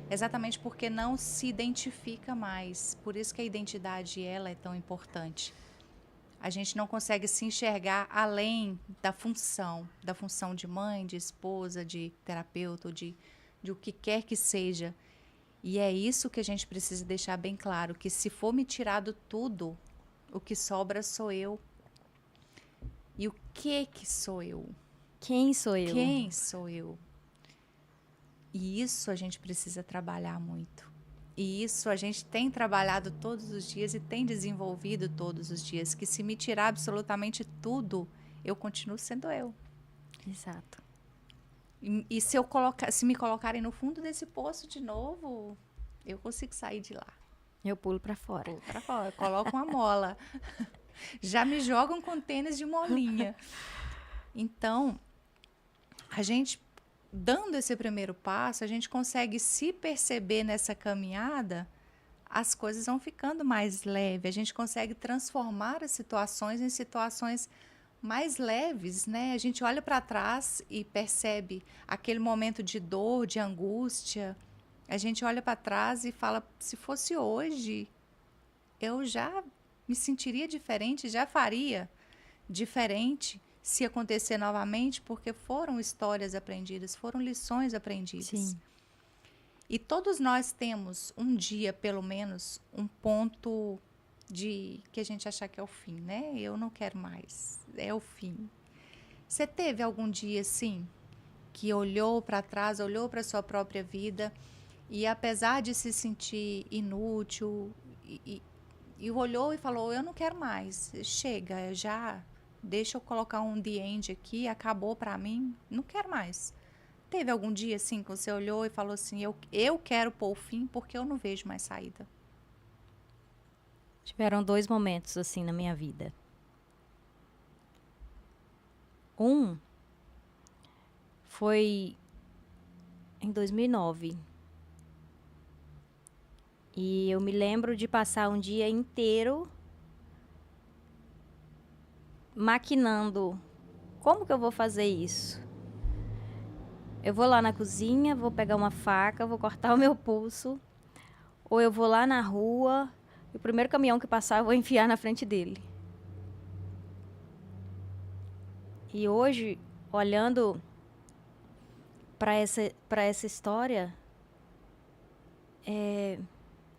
Speaker 1: exatamente porque não se identifica mais. Por isso que a identidade ela é tão importante. A gente não consegue se enxergar além da função de mãe, de esposa, de terapeuta, ou de o que quer que seja. E é isso que a gente precisa deixar bem claro, que se for me tirado tudo, o que sobra sou eu. E o que sou eu?
Speaker 2: Quem sou eu?
Speaker 1: Quem sou eu? E isso a gente precisa trabalhar muito. E isso a gente tem trabalhado todos os dias e tem desenvolvido todos os dias. Que se me tirar absolutamente tudo, eu continuo sendo eu.
Speaker 2: Exato.
Speaker 1: E se me colocarem no fundo desse poço de novo, eu consigo sair de lá.
Speaker 2: Eu pulo para fora.
Speaker 1: Pulo para fora, coloco uma mola. Já me jogam com tênis de molinha. Então, a gente, dando esse primeiro passo, a gente consegue se perceber nessa caminhada, as coisas vão ficando mais leves. A gente consegue transformar as situações em situações mais leves, né? A gente olha para trás e percebe aquele momento de dor, de angústia. A gente olha para trás e fala, se fosse hoje, eu já me sentiria diferente, já faria diferente se acontecer novamente, porque foram histórias aprendidas, foram lições aprendidas.
Speaker 2: Sim.
Speaker 1: E todos nós temos um dia, pelo menos, um ponto de que a gente achar que é o fim, né? Eu não quero mais, é o fim. Você teve algum dia, assim, que olhou para trás, olhou para sua própria vida e, apesar de se sentir inútil, e olhou e falou, eu não quero mais, chega, já, deixa eu colocar um the end aqui, acabou para mim, não quero mais. Teve algum dia, assim, que você olhou e falou assim, eu quero pôr o fim porque eu não vejo mais saída?
Speaker 2: Tiveram 2 momentos assim na minha vida. Um foi em 2009. E eu me lembro de passar um dia inteiro maquinando. Como que eu vou fazer isso? Eu vou lá na cozinha, vou pegar uma faca, vou cortar o meu pulso. Ou eu vou lá na rua e o primeiro caminhão que passar eu vou enfiar na frente dele. E hoje, olhando para essa história,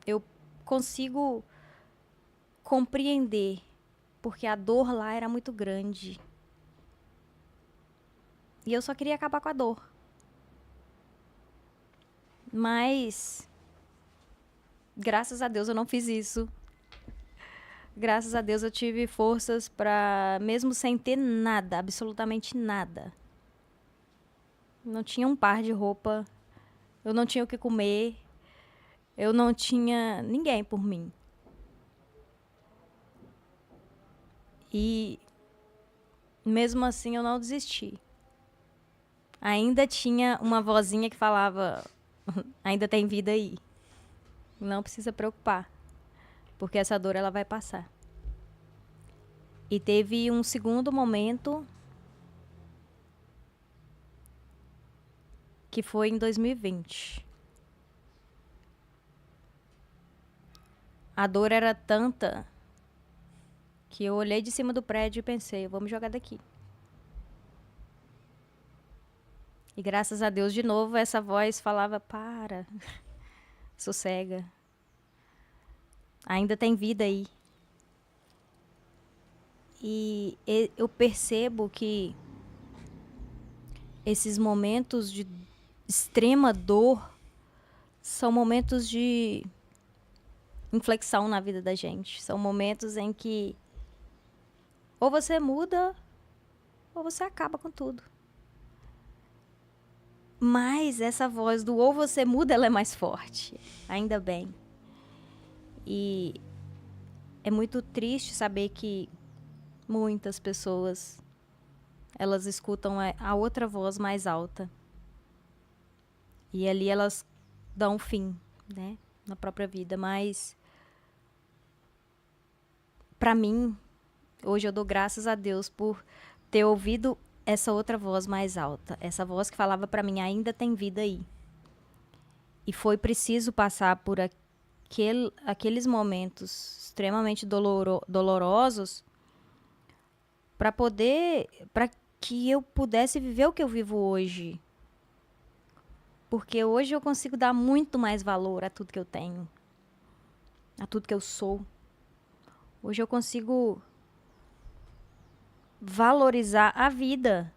Speaker 2: eu consigo compreender, porque a dor lá era muito grande. E eu só queria acabar com a dor. Mas, graças a Deus, eu não fiz isso. graças a Deus eu tive forças para, mesmo sem ter nada, absolutamente nada. Não tinha um par de roupa, eu não tinha o que comer, eu não tinha ninguém por mim. E mesmo assim eu não desisti. Ainda tinha uma vozinha que falava, ainda tem vida aí. Não precisa preocupar, porque essa dor ela vai passar. E teve um segundo momento que foi em 2020. A dor era tanta que eu olhei de cima do prédio e pensei, eu vou me jogar daqui. E graças a Deus, de novo, essa voz falava, para, sossega. Ainda tem vida aí. E eu percebo que esses momentos de extrema dor são momentos de inflexão na vida da gente. São momentos em que ou você muda ou você acaba com tudo. Mas essa voz do ou você muda, ela é mais forte. Ainda bem. E é muito triste saber que muitas pessoas, elas escutam a outra voz mais alta. E ali elas dão fim, né? Na própria vida. Mas, pra mim, hoje eu dou graças a Deus por ter ouvido essa outra voz mais alta. Essa voz que falava pra mim, ainda tem vida aí. E foi preciso passar por aqueles momentos extremamente dolorosos para que eu pudesse viver o que eu vivo hoje. Porque hoje eu consigo dar muito mais valor a tudo que eu tenho, a tudo que eu sou. Hoje eu consigo valorizar a vida.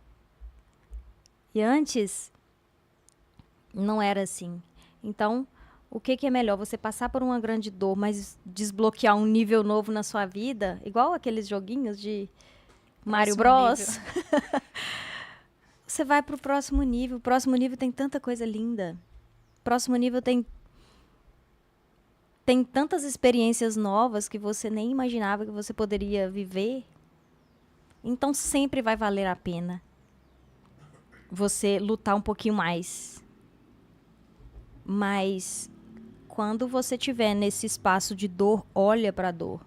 Speaker 2: E antes não era assim. Então, o que é melhor? Você passar por uma grande dor, mas desbloquear um nível novo na sua vida? Igual aqueles joguinhos de Mario Bros. Você vai pro próximo nível. O próximo nível tem tanta coisa linda. O próximo nível tem tantas experiências novas que você nem imaginava que você poderia viver. Então sempre vai valer a pena você lutar um pouquinho mais. Mas quando você estiver nesse espaço de dor, olha para a dor.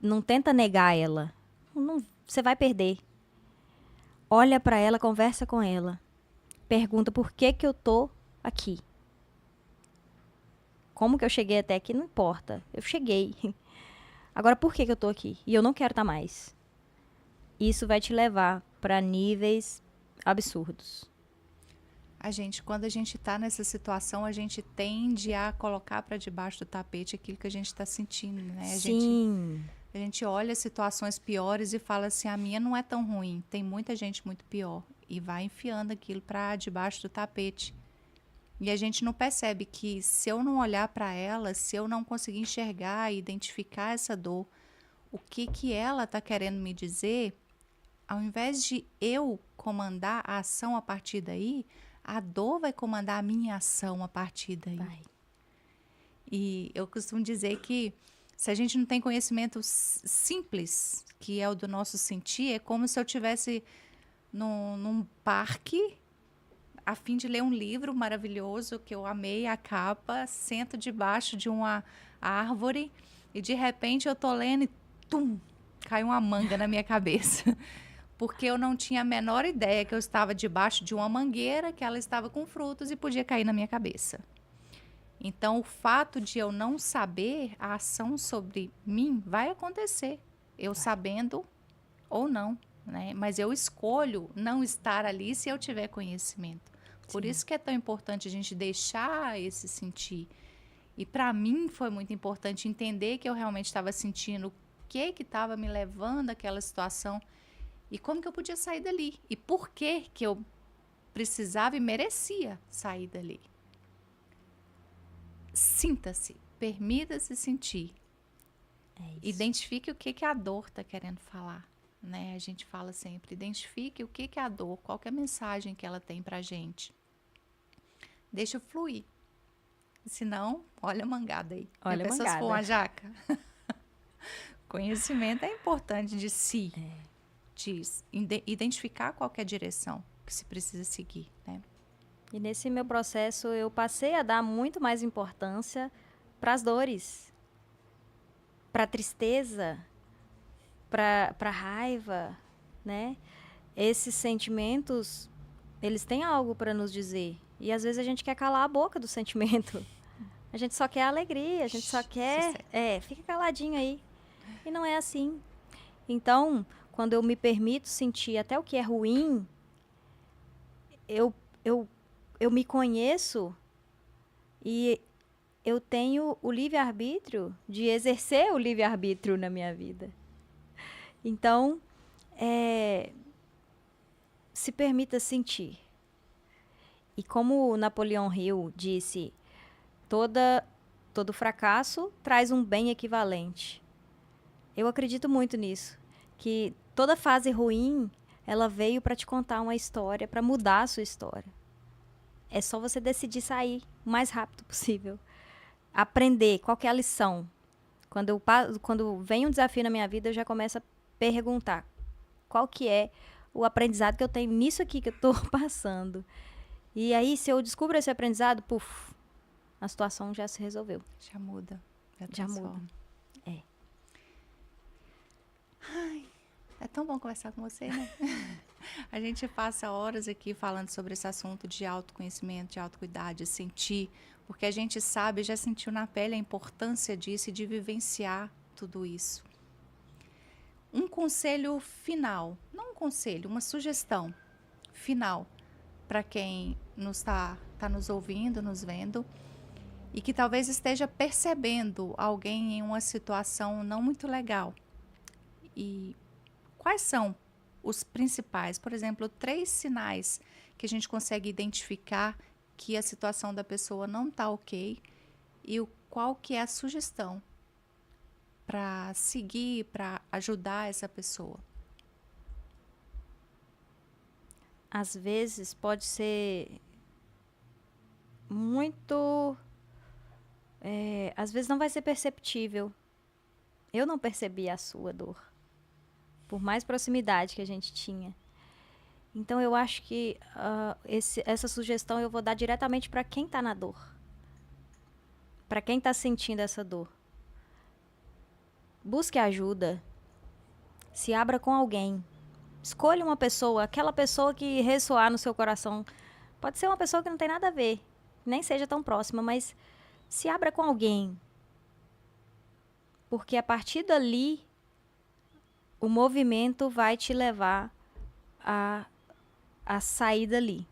Speaker 2: Não tenta negar ela. Não, você vai perder. Olha para ela, conversa com ela. Pergunta por que eu tô aqui. Como que eu cheguei até aqui? Não importa. Eu cheguei. Agora, por que eu tô aqui? E eu não quero estar mais. Isso vai te levar para níveis absurdos.
Speaker 1: Quando a gente está nessa situação, a gente tende a colocar para debaixo do tapete aquilo que a gente está sentindo, né?
Speaker 2: Sim.
Speaker 1: A gente olha situações piores e fala assim, a minha não é tão ruim, tem muita gente muito pior. E vai enfiando aquilo para debaixo do tapete. E a gente não percebe que se eu não olhar para ela, se eu não conseguir enxergar e identificar essa dor, o que ela está querendo me dizer, ao invés de eu comandar a ação a partir daí, a dor vai comandar a minha ação a partir daí.
Speaker 2: Vai.
Speaker 1: E eu costumo dizer que se a gente não tem conhecimento simples, que é o do nosso sentir, é como se eu estivesse num parque a fim de ler um livro maravilhoso que eu amei a capa, sento debaixo de uma árvore e de repente eu tô lendo e tum, cai uma manga na minha cabeça. Porque eu não tinha a menor ideia que eu estava debaixo de uma mangueira, que ela estava com frutos e podia cair na minha cabeça. Então, o fato de eu não saber, a ação sobre mim vai acontecer, eu sabendo ou não, né? Mas eu escolho não estar ali se eu tiver conhecimento. Por isso que é tão importante a gente deixar esse sentir. E para mim foi muito importante entender que eu realmente estava sentindo o que estava me levando àquela situação e como que eu podia sair dali. E por que eu precisava e merecia sair dali. Sinta-se, permita-se sentir.
Speaker 2: É isso.
Speaker 1: Identifique o que a dor está querendo falar, né? A gente fala sempre, identifique o que é a dor, qual que é a mensagem que ela tem pra gente. Deixa fluir. Senão, olha a mangada aí. Já
Speaker 2: Olha a
Speaker 1: pensou se for
Speaker 2: mangada.
Speaker 1: uma jaca? Conhecimento é importante de si, de identificar qual que é a direção que se precisa seguir, né?
Speaker 2: E nesse meu processo, eu passei a dar muito mais importância para as dores, para a tristeza, para a raiva, né? Esses sentimentos, eles têm algo para nos dizer. E às vezes a gente quer calar a boca do sentimento. A gente só quer alegria, a gente só quer... fica caladinho aí. E não é assim. Então, quando eu me permito sentir até o que é ruim, eu, eu, eu me conheço e eu tenho o livre-arbítrio de exercer o livre-arbítrio na minha vida. Então, se permita sentir. E como o Napoleão Hill disse, todo fracasso traz um bem equivalente. Eu acredito muito nisso, que toda fase ruim, ela veio para te contar uma história, para mudar a sua história. É só você decidir sair o mais rápido possível. Aprender qual que é a lição. Quando vem um desafio na minha vida, eu já começo a perguntar qual que é o aprendizado que eu tenho nisso aqui que eu estou passando. E aí, se eu descubro esse aprendizado, puf, a situação já se resolveu.
Speaker 1: Já muda, já
Speaker 2: transforma.
Speaker 1: muda.
Speaker 2: É.
Speaker 1: Ai, é tão bom conversar com você, né? A gente passa horas aqui falando sobre esse assunto de autoconhecimento, de autocuidado, de sentir, porque a gente sabe, já sentiu na pele a importância disso e de vivenciar tudo isso. Um conselho final, não um conselho, uma sugestão final para quem está nos ouvindo, nos vendo e que talvez esteja percebendo alguém em uma situação não muito legal. E quais são os principais, por exemplo, 3 sinais que a gente consegue identificar que a situação da pessoa não está ok e qual que é a sugestão para seguir, para ajudar essa pessoa?
Speaker 2: Às vezes pode ser muito... às vezes não vai ser perceptível. Eu não percebi a sua dor, por mais proximidade que a gente tinha. Então eu acho que essa sugestão eu vou dar diretamente para quem está na dor, para quem está sentindo essa dor. Busque ajuda, se abra com alguém, escolha uma pessoa, aquela pessoa que ressoar no seu coração. Pode ser uma pessoa que não tem nada a ver, nem seja tão próxima, mas se abra com alguém, porque a partir dali o movimento vai te levar a sair dali.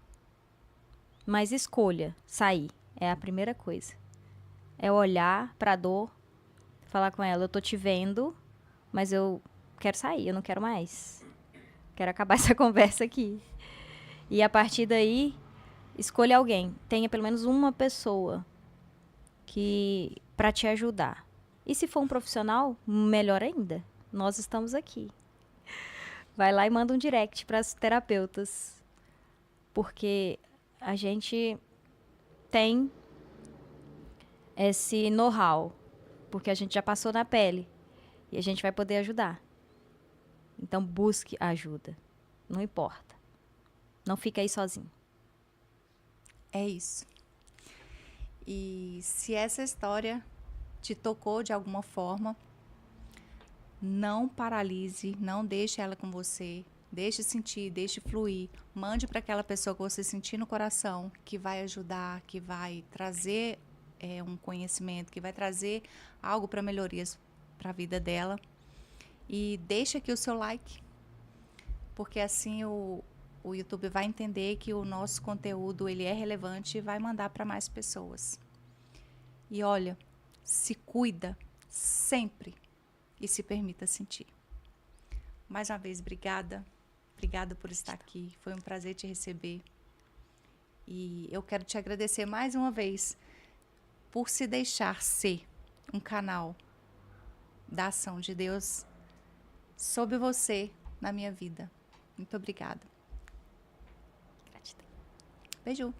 Speaker 2: Mas escolha sair, é a primeira coisa. É olhar para a dor, falar com ela, eu tô te vendo, mas eu quero sair, eu não quero mais. Quero acabar essa conversa aqui. E a partir daí, escolha alguém. Tenha pelo menos uma pessoa que para te ajudar. E se for um profissional, melhor ainda. Nós estamos aqui. Vai lá e manda um direct para as terapeutas. Porque a gente tem esse know-how. Porque a gente já passou na pele. E a gente vai poder ajudar. Então, busque ajuda. Não importa. Não fica aí sozinho.
Speaker 1: É isso. E se essa história te tocou de alguma forma, não paralise, não deixe ela com você. Deixe sentir, deixe fluir. Mande para aquela pessoa que você sentir no coração, que vai ajudar, que vai trazer um conhecimento, que vai trazer algo para melhorias para a vida dela. E deixe aqui o seu like, porque assim o YouTube vai entender que o nosso conteúdo ele é relevante e vai mandar para mais pessoas. E olha, se cuida sempre e se permita sentir. Mais uma vez, obrigada. Obrigada por estar aqui. Foi um prazer te receber. E eu quero te agradecer mais uma vez por se deixar ser um canal da ação de Deus sobre você na minha vida. Muito obrigada.
Speaker 2: Gratidão.
Speaker 1: Beijo.